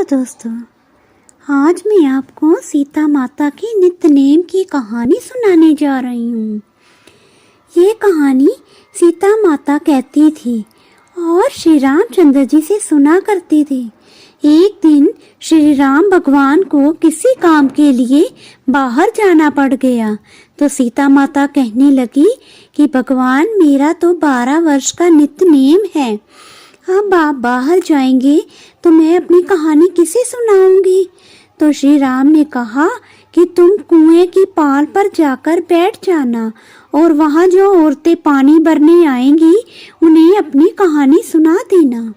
Hello दोस्तों, आज मैं आपको सीता माता की नित्य-नेम की कहानी सुनाने जा रही हूँ। ये कहानी सीता माता कहती थी और श्री रामचंद्र जी से सुना करते थे। एक दिन श्री राम भगवान को किसी काम के लिए बाहर जाना पड़ गया तो सीता माता कहने लगी कि भगवान, मेरा तो 12 वर्ष का नित्य नेम है। अब आप बाहर जाएंगे तो मैं अपनी कहानी किसे सुनाऊंगी? तो श्री राम ने कहा कि तुम कुएं की पाल पर जाकर बैठ जाना और वहां जो औरतें पानी भरने आएंगी उन्हें अपनी कहानी सुना देना।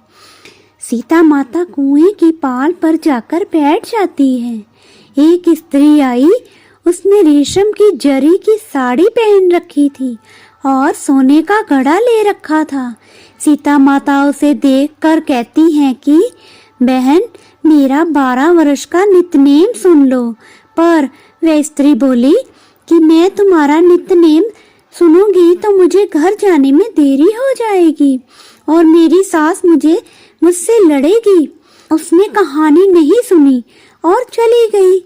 सीता माता कुएं की पाल पर जाकर बैठ जाती है। एक स्त्री आई, उसने रेशम की जरी की साड़ी पहन रखी थी और सोने का घड़ा ले रखा था। सीता माता उसे देखकर कहती हैं कि बहन, मेरा 12 वर्ष का नित्यनेम सुन लो। पर वह स्त्री बोली कि मैं तुम्हारा नित्यनेम सुनूंगी तो मुझे घर जाने में देरी हो जाएगी और मेरी सास मुझसे लड़ेगी। उसने कहानी नहीं सुनी और चली गई।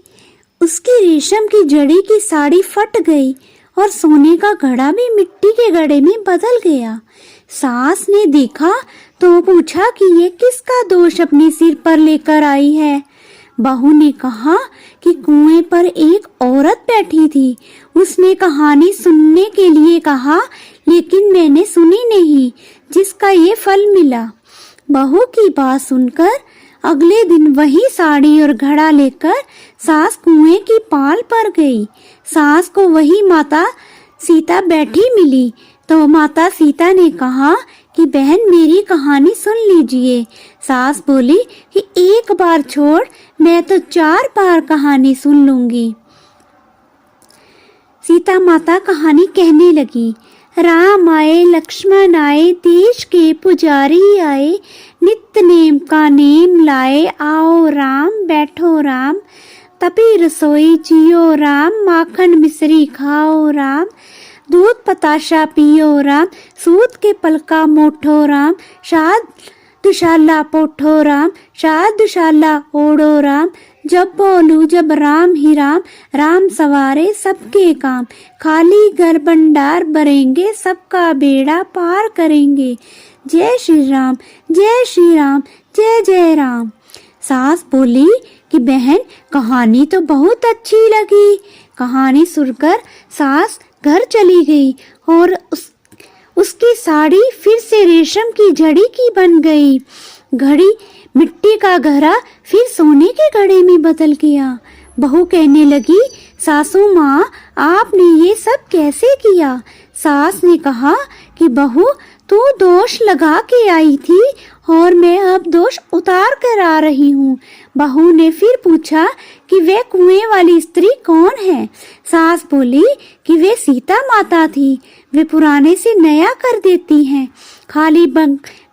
उसकी रेशम की जड़ी की साड़ी फट गई और सोने का घड़ा भी मिट्टी के घड़े में बदल गया। सास ने देखा तो पूछा कि ये किसका दोष अपने सिर पर लेकर आई है। बहू ने कहा कि कुएं पर एक औरत बैठी थी, उसने कहानी सुनने के लिए कहा लेकिन मैंने सुनी नहीं, जिसका ये फल मिला। बहू की बात सुनकर अगले दिन वही साड़ी और घड़ा लेकर सास कुएं की पाल पर गई। सास को वही माता सीता बैठी मिली तो माता सीता ने कहा कि बहन, मेरी कहानी सुन लीजिए। सास बोली कि एक बार छोड़, मैं तो 4 बार कहानी सुन लूंगी। सीता माता कहानी कहने लगी। राम आए, लक्ष्मण आए, देश के पुजारी आए, नित्य नेम का नेम लाए, आओ राम बैठो राम, तपी रसोई जियो राम, माखन मिश्री खाओ राम, दूध पताशा पियो राम, सूत के पलका मोठो राम, शाद दुशाला पोठो राम, शाद दुशाला ओढ़ो राम, जब बोलू जब राम ही राम, राम सवारे सबके काम, खाली घर भंडार भरेंगे, सबका बेड़ा पार करेंगे। जय श्री राम, जय श्री राम, जय जय राम। सास बोली कि बहन, कहानी तो बहुत अच्छी लगी। कहानी सुनकर सास घर चली गई और उसकी साड़ी फिर से रेशम की जड़ी की बन गई। घड़ी मिट्टी का घड़ा फिर सोने के घड़े में बदल गया। बहू कहने लगी, सासू माँ, आपने ये सब कैसे किया? सास ने कहा कि बहू, तू दोष लगा के आई थी और मैं अब दोष उतार कर आ रही हूँ। बहू ने फिर पूछा कि वे कुएं वाली स्त्री कौन है? सास बोली कि वे सीता माता थी। वे पुराने से नया कर देती हैं, खाली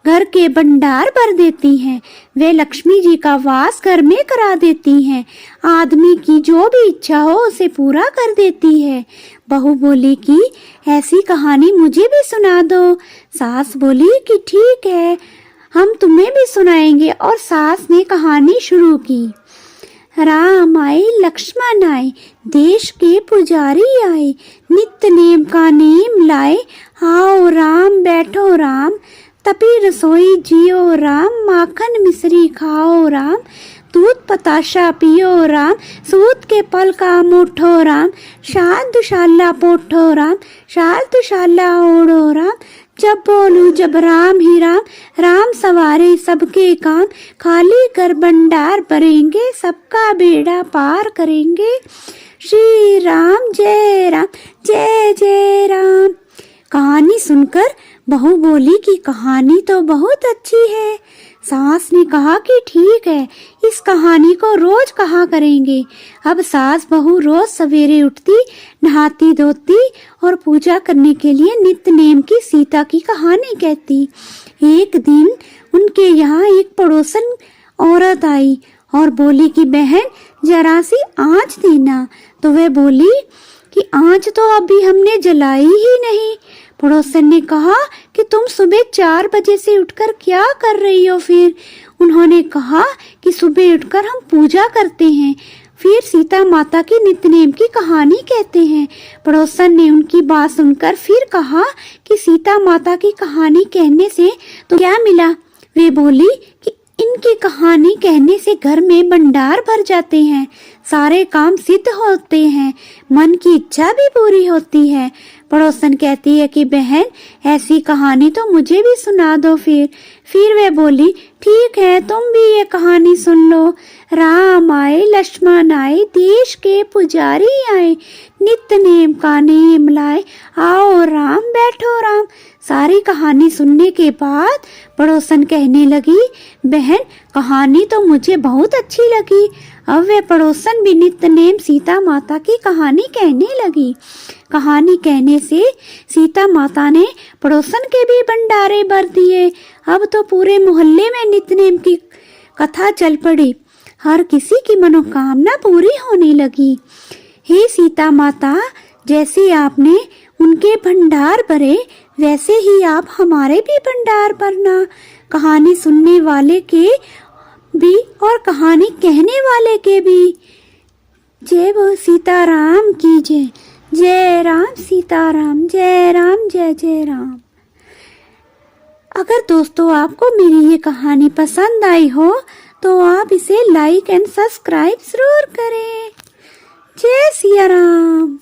घर के भंडार भर देती हैं। वे लक्ष्मी जी का वास घर में करा देती हैं। आदमी की जो भी इच्छा हो उसे पूरा कर देती है। बहू बोली कि ऐसी कहानी मुझे भी सुना दो। सास बोली कि ठीक है, हम तुम्हें भी सुनाएंगे। और सास ने कहानी शुरू की। राम आए, लक्ष्मण आए, देश के पुजारी आए, नित्य नेम का नेम लाए, आओ राम बैठो राम, तपी रसोई जियो राम, माखन मिश्री खाओ राम, दूध पताशा पियो राम, सूत के पल का मोठो राम, शाद दुशाला पोठो राम, शाद दुशाला ओढ़ो राम, जब बोलू जब राम ही राम, राम सवारे सबके काम, खाली घर भंडार भरेंगे, सबका बेड़ा पार करेंगे। श्री राम, जय राम, जय जय राम। कहानी सुनकर बहू बोली कि कहानी तो बहुत अच्छी है। सास ने कहा कि ठीक है, इस कहानी को रोज कहा करेंगे। अब सास बहू रोज सवेरे उठती, नहाती धोती और पूजा करने के लिए नित्य नेम की सीता की कहानी कहती। एक दिन उनके यहाँ एक पड़ोसन औरत आई और बोली कि बहन, जरा सी आँच देना। तो वह बोली कि आँच तो अभी हमने जलाई ही नहीं, पड़ोसन ने कहा कि तुम सुबह 4 बजे से उठकर क्या कर रही हो फिर? उन्होंने कहा कि सुबह उठकर हम पूजा करते हैं, फिर सीता माता की नित्यनेम की कहानी कहते हैं। पड़ोसन ने उनकी बात सुनकर फिर कहा कि सीता माता की कहानी कहने से तो क्या मिला? वे बोली कि इनकी कहानी कहने से घर में भंडार भर जाते हैं, सारे काम सिद्ध होते हैं, मन की इच्छा भी पूरी होती है। पड़ोसन कहती है कि बहन, ऐसी कहानी तो मुझे भी सुना दो फिर वे बोली, ठीक है, तुम भी ये कहानी सुन लो। राम आए, लक्ष्मण आए, देश के पुजारी आए, नित्य नेम का नेम लाए, आओ राम बैठो राम। सारी कहानी सुनने के बाद पड़ोसन कहने लगी, बहन, कहानी तो मुझे बहुत अच्छी लगी। अब वे पड़ोसन भी नित्य नेम सीता माता की कहानी कहने लगी। कहानी कहने से सीता माता ने पड़ोसन के भी भंडारे भर दिए। अब तो पूरे मोहल्ले में नित्य नेम की कथा चल पड़ी, हर किसी की मनोकामना पूरी होने लगी। हे सीता माता, जैसे आपने उनके भंडार भरे, वैसे ही आप हमारे भी भंडार भरना। कहानी सुनने वाले के भी और कहानी कहने वाले के भी। जय वो सीताराम की जय। जय राम सीताराम, जय राम जय जय राम। अगर दोस्तों आपको मेरी ये कहानी पसंद आई हो तो आप इसे लाइक एंड सब्सक्राइब जरूर करें। जय सिया राम।